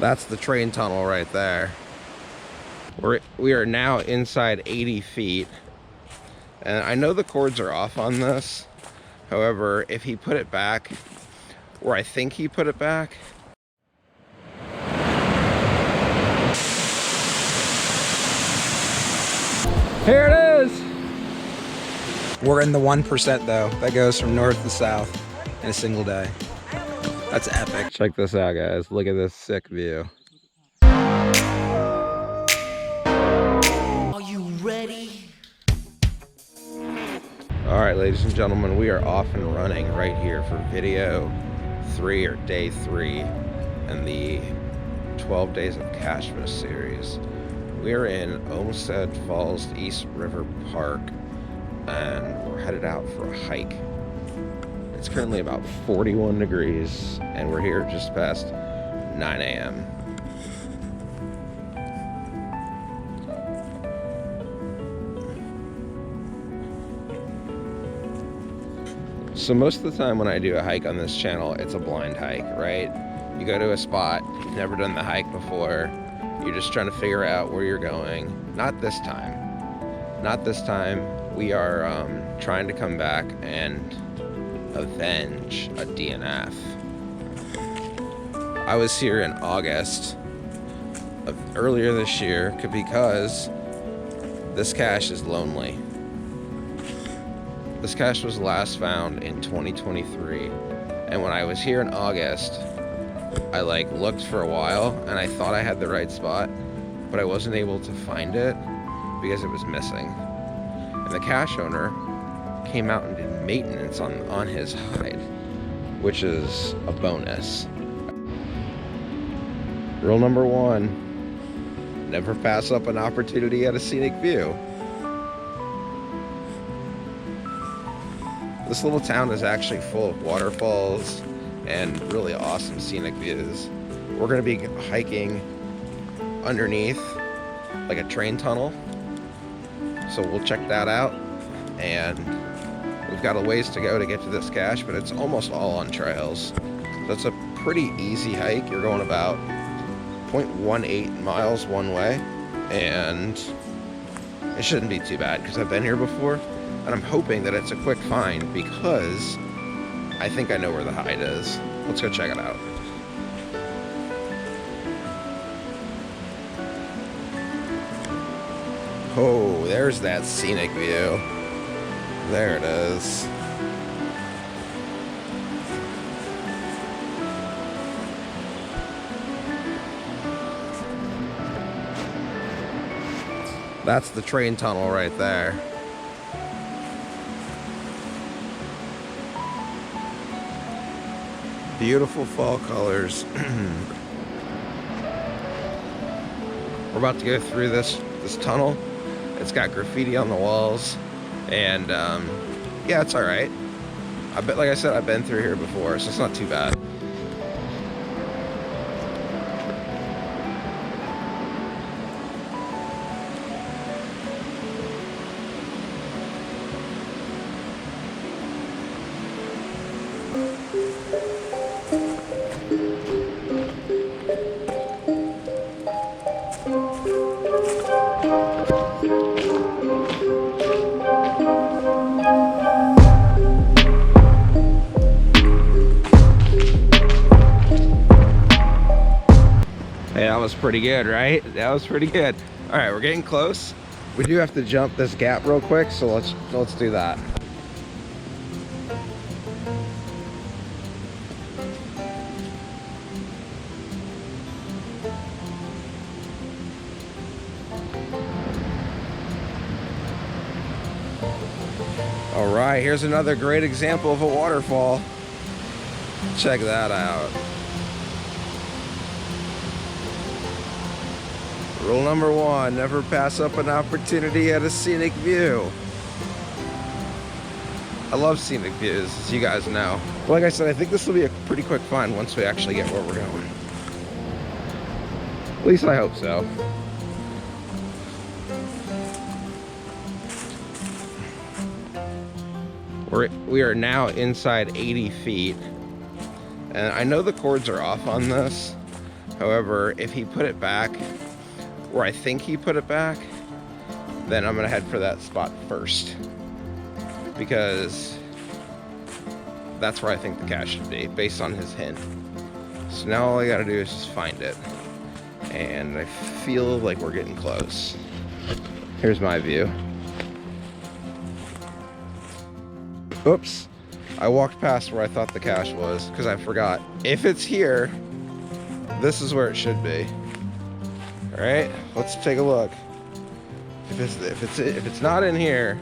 That's the train tunnel right there. We are now inside 80 feet. And I know the cords are off on this. However, if he put it back, or I think he put it back. Here it is! We're in the 1% though. That goes from north to south in a single day. That's epic. Check this out, guys. Look at this sick view. Are you ready? All right, ladies and gentlemen, we are off and running right here for video 3 or day 3 in the 12 Days of Cachemas series. We are in Olmsted Falls East River Park, and we're headed out for a hike. It's currently about 41 degrees, and we're here just past 9 a.m. So most of the time when I do a hike on this channel, it's a blind hike, right? You go to a spot, you've never done the hike before, you're just trying to figure out where you're going. Not this time. Not this time. We are trying to come back and avenge a DNF. I was here in August of earlier this year because this cache is lonely. This cache was last found in 2023, and when I was here in August, I looked for a while and I thought I had the right spot, but I wasn't able to find it because it was missing. And the cache owner came out and did maintenance on his hide, which is a bonus. Rule number 1, never pass up an opportunity at a scenic view. This little town is actually full of waterfalls and really awesome scenic views. We're going to be hiking underneath like a train tunnel, so we'll check that out. And we've got a ways to go to get to this cache, but it's almost all on trails, so it's a pretty easy hike. You're going about 0.18 miles one way, and it shouldn't be too bad because I've been here before. And I'm hoping that it's a quick find because I think I know where the hide is. Let's go check it out. Oh, there's that scenic view. There it is. That's the train tunnel right there. Beautiful fall colors. We're about to go through this tunnel. It's got graffiti on the walls, and yeah, it's all right. Like I said, I've been through here before, so it's not too bad. Hey, that was pretty good, right? That was pretty good. All right, we're getting close. We do have to jump this gap real quick, so let's do that. All right, here's another great example of a waterfall. Check that out. Rule number 1, never pass up an opportunity at a scenic view. I love scenic views, as you guys know. Like I said, I think this will be a pretty quick find once we actually get where we're going. At least I hope so. We are now inside 80 feet. And I know the cords are off on this. However, if he put it back where I think he put it back, then I'm gonna head for that spot first, because that's where I think the cache should be, based on his hint. So now all I gotta do is just find it. And I feel like we're getting close. Here's my view. Oops. I walked past where I thought the cache was because I forgot. If it's here, this is where it should be. All right, let's take a look. If it's not in here,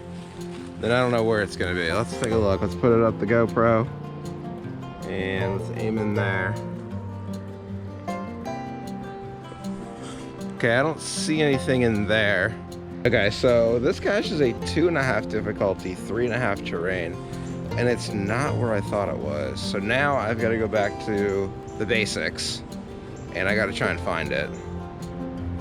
then I don't know where it's gonna be. Let's take a look. Let's put it up the GoPro and let's aim in there. Okay, I don't see anything in there. Okay, so this cache is a 2.5 difficulty, 3.5 terrain, and it's not where I thought it was. So now I've got to go back to the basics, and I got to try and find it,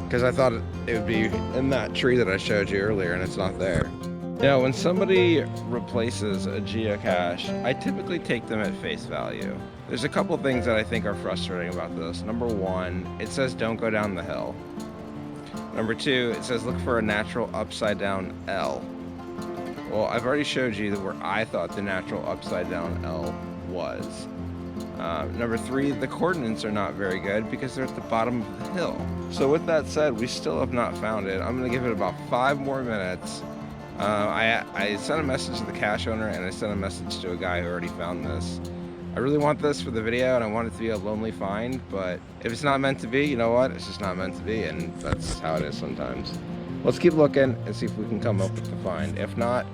because I thought it would be in that tree that I showed you earlier, and it's not there. You know, when somebody replaces a geocache, I typically take them at face value. There's a couple things that I think are frustrating about this. Number one, it says don't go down the hill. Number two, it says look for a natural upside down L. Well, I've already showed you where I thought the natural upside down L was. Number three, the coordinates are not very good because they're at the bottom of the hill. So with that said, we still have not found it. I'm gonna give it about 5 more minutes. I sent a message to the cache owner, and I sent a message to a guy who already found this. I really want this for the video, and I want it to be a lonely find, but if it's not meant to be, you know what? It's just not meant to be, and that's how it is sometimes. Let's keep looking and see if we can come up with the find. If not,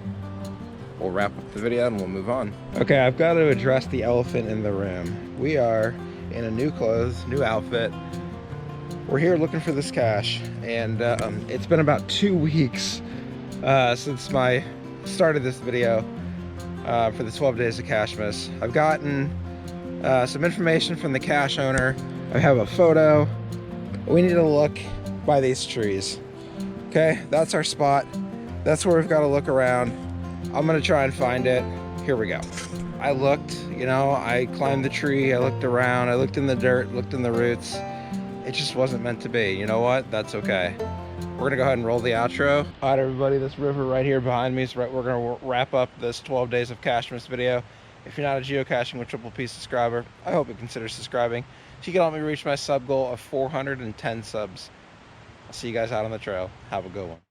we'll wrap up the video and we'll move on. Okay, I've got to address the elephant in the room. We are in a new clothes, new outfit. We're here looking for this cache, and it's been about 2 weeks since my started this video. For the 12 days of Cachemas. I've gotten some information from the cache owner. I have a photo. We need to look by these trees. Okay, that's our spot. That's where we've got to look around. I'm gonna try and find it. Here we go. I looked, you know, I climbed the tree, I looked around, I looked in the dirt, looked in the roots. It just wasn't meant to be. You know what? That's okay. We're gonna go ahead and roll the outro. All right, everybody, this river right here behind me is right. We're gonna wrap up this 12 days of Cachemas video. If you're not a Geocaching with Triple P subscriber, I hope you consider subscribing so you can help me reach my sub goal of 410 subs. I'll see you guys out on the trail. Have a good one.